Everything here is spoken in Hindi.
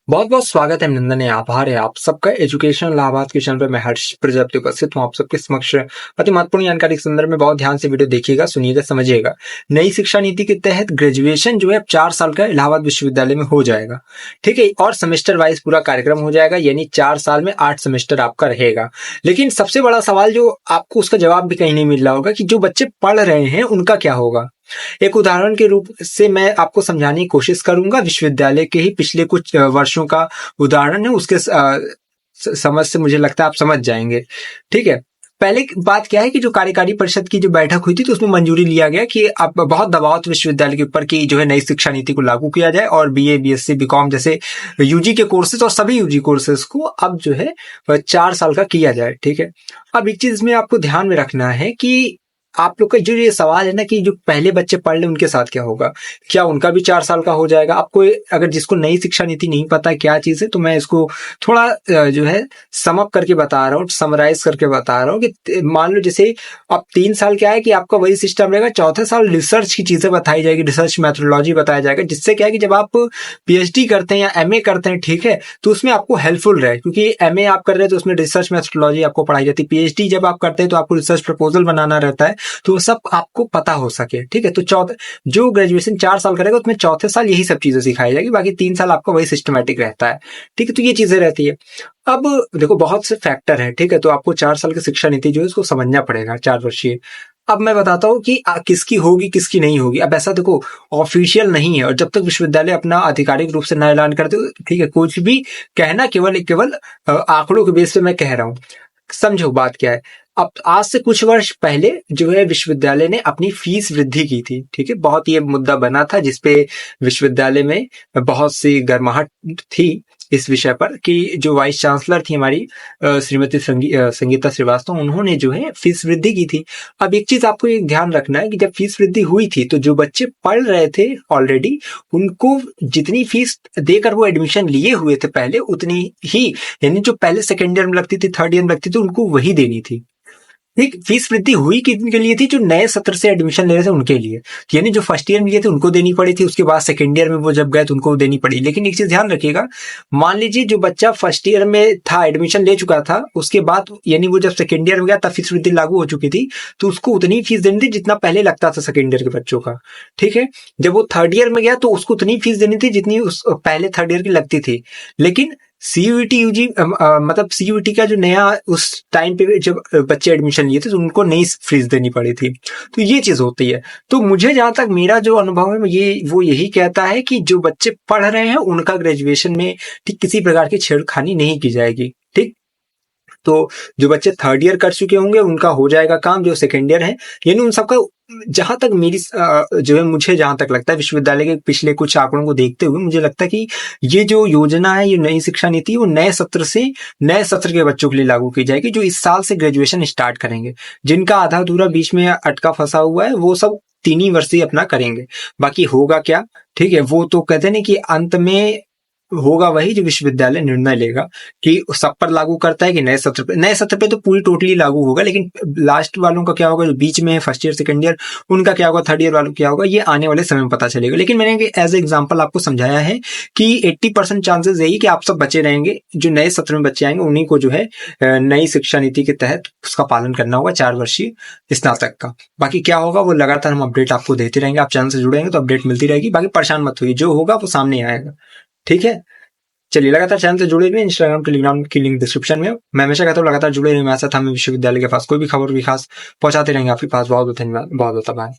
बहुत बहुत स्वागत है अभिनंदन है आभार है आप सबका एजुकेशन इलाहाबाद के चैनल पर। मैं हर्ष प्रजापति उपस्थित हूँ आप सबके समक्ष अति महत्वपूर्ण जानकारी के संदर्भ में। बहुत ध्यान से वीडियो देखिएगा, सुनिएगा, समझिएगा। नई शिक्षा नीति के तहत ग्रेजुएशन जो है 4 साल का इलाहाबाद विश्वविद्यालय में हो जाएगा, ठीक है। और सेमेस्टर वाइज पूरा कार्यक्रम हो जाएगा, यानी 4 साल में 8 सेमेस्टर आपका रहेगा। लेकिन सबसे बड़ा सवाल जो आपको उसका जवाब भी कहीं नहीं मिल रहा होगा कि जो बच्चे पढ़ रहे हैं उनका क्या होगा। एक उदाहरण के रूप से मैं आपको समझाने की कोशिश करूंगा। विश्वविद्यालय के ही पिछले कुछ वर्षों का उदाहरण है, उसके समझ से मुझे लगता है आप समझ जाएंगे, ठीक है। पहले बात क्या है कि जो कार्यकारी परिषद की जो बैठक हुई थी तो उसमें मंजूरी लिया गया कि अब बहुत दबाव था विश्वविद्यालय के ऊपर कि जो है नई शिक्षा नीति को लागू किया जाए और बीए, बीएससी, बीकॉम जैसे यूजी के कोर्सेज और सभी यूजी कोर्सेज को अब जो है 4 साल का किया जाए, ठीक है। अब एक चीज में आपको ध्यान में रखना है कि आप लोग का जो ये सवाल है ना कि जो पहले बच्चे पढ़ ले उनके साथ क्या होगा, क्या उनका भी 4 साल का हो जाएगा। आपको अगर जिसको नई शिक्षा नीति नहीं पता है क्या चीज है, तो मैं इसको थोड़ा जो है समअप करके बता रहा हूँ, समराइज करके बता रहा हूँ कि मान लो जैसे अब 3 साल क्या है कि आपका वही सिस्टम रहेगा। चौथे साल रिसर्च की चीजें बताई जाएगी, रिसर्च मैथोडोलॉजी बताया जाएगा, जिससे क्या है कि जब आप पीएचडी करते हैं या एमए करते हैं, ठीक है, तो उसमें आपको हेल्पफुल रहे। क्योंकि एमए आप कर रहे हैं तो उसमें रिसर्च मैथोडोलॉजी आपको पढ़ाई जाती है। पीएचडी जब आप करते हैं तो आपको रिसर्च प्रपोजल बनाना रहता है, तो सब आपको पता हो सके, ठीक है। तो जो ग्रेजुएशन 4 साल करेगा उसमें चौथे साल यही सब चीजें सिखाई जाएगी, बाकी 3 साल आपका वही सिस्टमेटिक रहता है, ठीक है। तो ये चीजें रहती है। अब देखो बहुत से फैक्टर है, ठीक है, तो आपको 4 साल की शिक्षा नीति जो है उसको समझना पड़ेगा, 4 वर्षीय। अब मैं बताता हूँ कि किसकी होगी किसकी नहीं होगी। अब ऐसा देखो ऑफिशियल नहीं है, और जब तक विश्वविद्यालय अपना आधिकारिक रूप से न ऐलान करते, ठीक है, कुछ भी कहना केवल आंकड़ों के बेस पे मैं कह रहा हूँ। समझो बात क्या है। अब आज से कुछ वर्ष पहले जो है विश्वविद्यालय ने अपनी फीस वृद्धि की थी, ठीक है। बहुत ये मुद्दा बना था जिसपे विश्वविद्यालय में बहुत सी गर्माहट थी इस विषय पर कि जो वाइस चांसलर थी हमारी श्रीमती संगीता श्रीवास्तव, उन्होंने जो है फीस वृद्धि की थी। अब एक चीज आपको एक ध्यान रखना है कि जब फीस वृद्धि हुई थी तो जो बच्चे पढ़ रहे थे ऑलरेडी, उनको जितनी फीस देकर वो एडमिशन लिए हुए थे पहले, उतनी ही, यानी जो पहले सेकेंड ईयर में लगती थी, थर्ड ईयर में लगती थी, उनको वही देनी थी। एक फीस वृद्धि हुई किनके लिए थी? जो नए सत्र से एडमिशन ले रहे थे उनके लिए, यानी जो फर्स्ट ईयर में लिए थे उनको देनी पड़ी थी, उसके बाद सेकेंड ईयर में वो जब गए तो उनको देनी पड़ी। लेकिन एक चीज ध्यान रखिएगा, मान लीजिए जो बच्चा फर्स्ट ईयर में था, एडमिशन ले चुका था, उसके बाद यानी वो जब सेकेंड ईयर में गया तब फीस वृद्धि लागू हो चुकी थी, तो उसको उतनी फीस देनी थी जितना पहले लगता था सेकेंड ईयर के बच्चों का, ठीक है। जब वो थर्ड ईयर में गया तो उसको उतनी फीस देनी थी जितनी उस पहले थर्ड ईयर की लगती थी। लेकिन सीयूईटी यूजी मतलब सीयूईटी का जो नया उस टाइम पे जब बच्चे एडमिशन लिए थे तो उनको नई फीस देनी पड़ी थी। तो ये चीज होती है। तो मुझे जहां तक मेरा जो अनुभव है वो यही कहता है कि जो बच्चे पढ़ रहे हैं उनका ग्रेजुएशन में ठीक किसी प्रकार की छेड़खानी नहीं की जाएगी, ठीक। तो जो बच्चे थर्ड ईयर कर चुके होंगे उनका हो जाएगा काम, जो सेकेंड ईयर है, यानी उन सबका जहां तक मेरी जो है मुझे जहां तक लगता है विश्वविद्यालय के पिछले कुछ आंकड़ों को देखते हुए मुझे लगता है कि ये जो योजना है, ये नई शिक्षा नीति है, वो नए सत्र के बच्चों के लिए लागू की जाएगी, जो इस साल से ग्रेजुएशन स्टार्ट करेंगे। जिनका आधा अधूरा बीच में अटका फंसा हुआ है वो सब 3 ही वर्षीय अपना करेंगे। बाकी होगा क्या, ठीक है, वो तो कहते नहीं कि अंत में होगा वही जो विश्वविद्यालय निर्णय लेगा कि सब पर लागू करता है कि नए सत्र पे तो पूरी टोटली लागू होगा। लेकिन लास्ट वालों का क्या होगा, जो बीच में है फर्स्ट ईयर सेकंड ईयर, उनका क्या होगा, थर्ड ईयर वालों क्या होगा, ये आने वाले समय में पता चलेगा। लेकिन मैंने एज एग्जाम्पल आपको समझाया है कि 80% चांसेस यही कि आप सब बचे रहेंगे, जो नए सत्र में बच्चे आएंगे उन्हीं को जो है नई शिक्षा नीति के तहत उसका पालन करना होगा, 4 वर्षीय स्नातक का। बाकी क्या होगा वो लगातार हम अपडेट आपको देते रहेंगे। आप चैनल से जुड़ेंगे तो अपडेट मिलती रहेगी। बाकी परेशान मत होइए, जो होगा वो सामने आएगा, ठीक है। चलिए लगातार चैनल से जुड़े रहिए। इंस्टाग्राम टेलीग्राम की लिंक डिस्क्रिप्शन में। मैं हमेशा कहता हूँ लगातार जुड़े रहिए मेरे साथ। हमें विश्वविद्यालय के पास कोई भी खबर भी खास पहुंचाते रहेंगे आपके पास। बहुत बहुत धन्यवाद, बहुत बहुत आभार।